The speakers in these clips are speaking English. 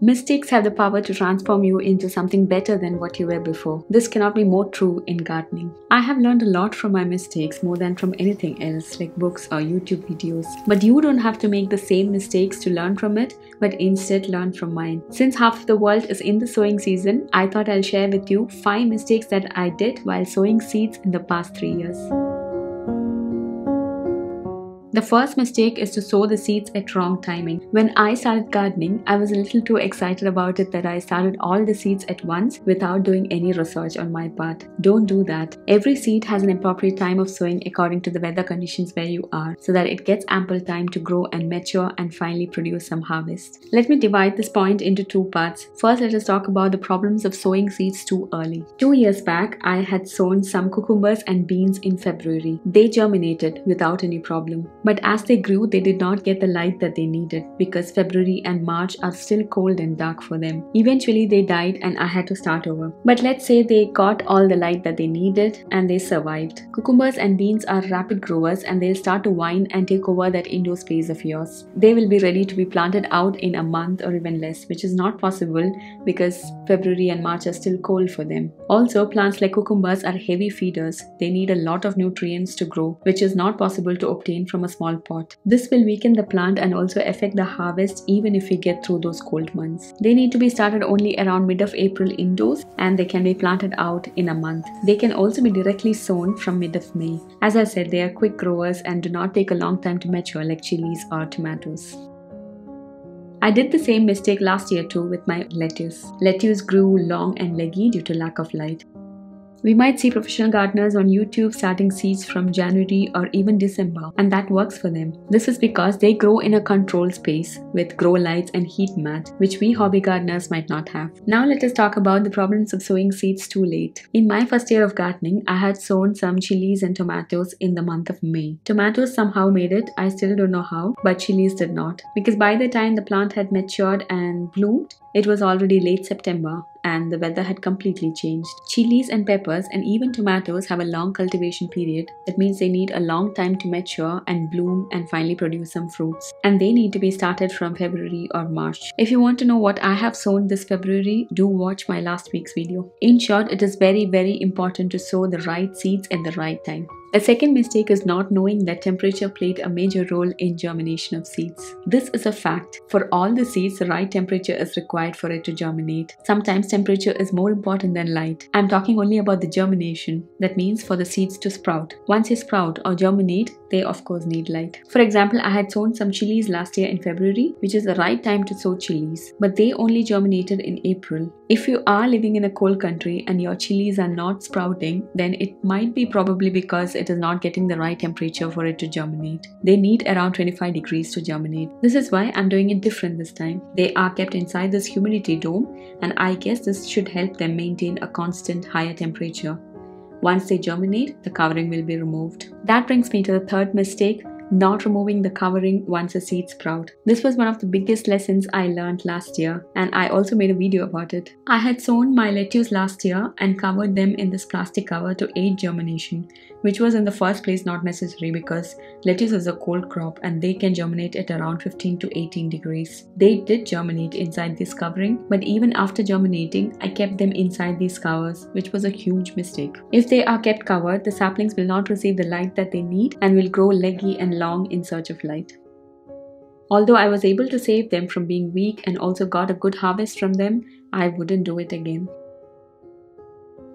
Mistakes have the power to transform you into something better than what you were before. This cannot be more true in gardening. I have learned a lot from my mistakes, more than from anything else like books or YouTube videos. But you don't have to make the same mistakes to learn from it, but instead learn from mine. Since half of the world is in the sowing season, I thought I'll share with you 5 mistakes that I did while sowing seeds in the past 3 years. The first mistake is to sow the seeds at wrong timing. When I started gardening, I was a little too excited about it that I started all the seeds at once without doing any research on my part. Don't do that. Every seed has an appropriate time of sowing according to the weather conditions where you are, so that it gets ample time to grow and mature and finally produce some harvest. Let me divide this point into 2 parts. First, let us talk about the problems of sowing seeds too early. 2 years back, I had sown some cucumbers and beans in February. They germinated without any problem. But as they grew, they did not get the light that they needed because February and March are still cold and dark for them. Eventually they died and I had to start over. But let's say they got all the light that they needed and they survived. Cucumbers and beans are rapid growers and they'll start to vine and take over that indoor space of yours. They will be ready to be planted out in a month or even less, which is not possible because February and March are still cold for them. Also, plants like cucumbers are heavy feeders. They need a lot of nutrients to grow, which is not possible to obtain from a small pot. This will weaken the plant and also affect the harvest even if we get through those cold months. They need to be started only around mid of April indoors and they can be planted out in a month. They can also be directly sown from mid of May. As I said, they are quick growers and do not take a long time to mature like chilies or tomatoes. I did the same mistake last year too with my lettuce. Lettuce grew long and leggy due to lack of light. We might see professional gardeners on YouTube starting seeds from January or even December, and that works for them. This is because they grow in a controlled space with grow lights and heat mat, which we hobby gardeners might not have. Now let us talk about the problems of sowing seeds too late. In my first year of gardening, I had sown some chilies and tomatoes in the month of May. Tomatoes somehow made it, I still don't know how, but chilies did not. Because by the time the plant had matured and bloomed, it was already late September and the weather had completely changed. Chilies and peppers and even tomatoes have a long cultivation period. That means they need a long time to mature and bloom and finally produce some fruits. And they need to be started from February or March. If you want to know what I have sown this February, do watch my last week's video. In short, it is very important to sow the right seeds at the right time. The second mistake is not knowing that temperature played a major role in germination of seeds. This is a fact. For all the seeds, the right temperature is required for it to germinate. Sometimes temperature is more important than light. I'm talking only about the germination. That means for the seeds to sprout. Once they sprout or germinate, they of course need light. For example, I had sown some chilies last year in February, which is the right time to sow chilies, but they only germinated in April. If you are living in a cold country and your chilies are not sprouting, then it might be probably because it is not getting the right temperature for it to germinate. They need around 25 degrees to germinate. This is why I'm doing it different this time. They are kept inside this humidity dome, and I guess this should help them maintain a constant higher temperature. Once they germinate, the covering will be removed. That brings me to the third mistake, not removing the covering once a seed sprout. This was one of the biggest lessons I learned last year, and I also made a video about it. I had sown my lettuce last year and covered them in this plastic cover to aid germination, which was in the first place not necessary because lettuce is a cold crop and they can germinate at around 15 to 18 degrees. They did germinate inside this covering, but even after germinating, I kept them inside these covers, which was a huge mistake. If they are kept covered, the saplings will not receive the light that they need and will grow leggy and long in search of light. Although I was able to save them from being weak and also got a good harvest from them, I wouldn't do it again.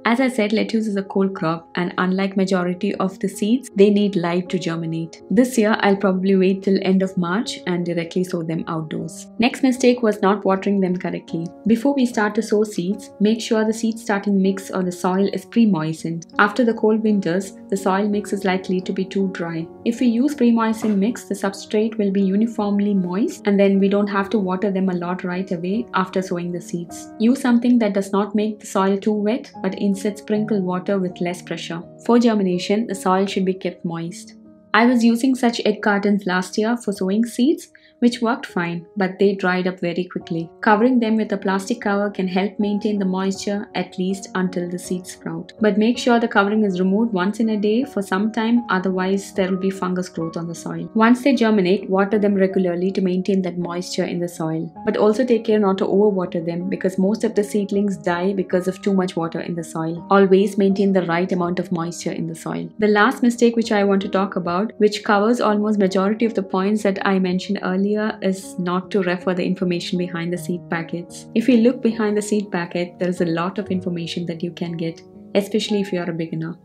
As I said, lettuce is a cold crop, and unlike majority of the seeds, they need light to germinate. This year, I'll probably wait till end of March and directly sow them outdoors. Next mistake was not watering them correctly. Before we start to sow seeds, make sure the seed starting mix or the soil is pre-moistened. After the cold winters, the soil mix is likely to be too dry. If we use pre-moistened mix, the substrate will be uniformly moist and then we don't have to water them a lot right away after sowing the seeds. Use something that does not make the soil too wet, but instead sprinkle water with less pressure. For germination, the soil should be kept moist. I was using such egg cartons last year for sowing seeds, which worked fine, but they dried up very quickly. Covering them with a plastic cover can help maintain the moisture at least until the seeds sprout. But make sure the covering is removed once in a day for some time, otherwise there will be fungus growth on the soil. Once they germinate, water them regularly to maintain that moisture in the soil. But also take care not to overwater them because most of the seedlings die because of too much water in the soil. Always maintain the right amount of moisture in the soil. The last mistake which I want to talk about, which covers almost majority of the points that I mentioned earlier, is not to refer the information behind the seed packets. If you look behind the seed packet, there is a lot of information that you can get, especially if you are a beginner.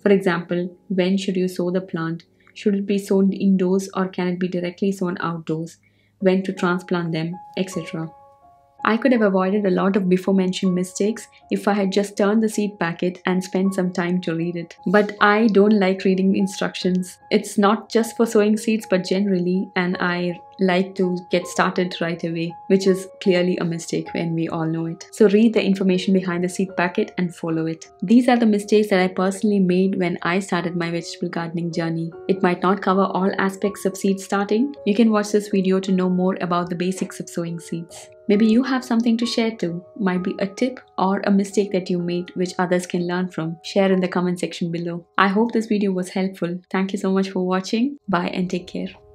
For example, when should you sow the plant? Should it be sown indoors or can it be directly sown outdoors? When to transplant them, etc. I could have avoided a lot of before mentioned mistakes if I had just turned the seed packet and spent some time to read it. But I don't like reading instructions. It's not just for sowing seeds but generally, and I like to get started right away, which is clearly a mistake when we all know it. So read the information behind the seed packet and follow it. These are the mistakes that I personally made when I started my vegetable gardening journey. It might not cover all aspects of seed starting. You can watch this video to know more about the basics of sowing seeds. Maybe you have something to share too. Might be a tip or a mistake that you made which others can learn from. Share in the comment section below. I hope this video was helpful. Thank you so much for watching. Bye and take care.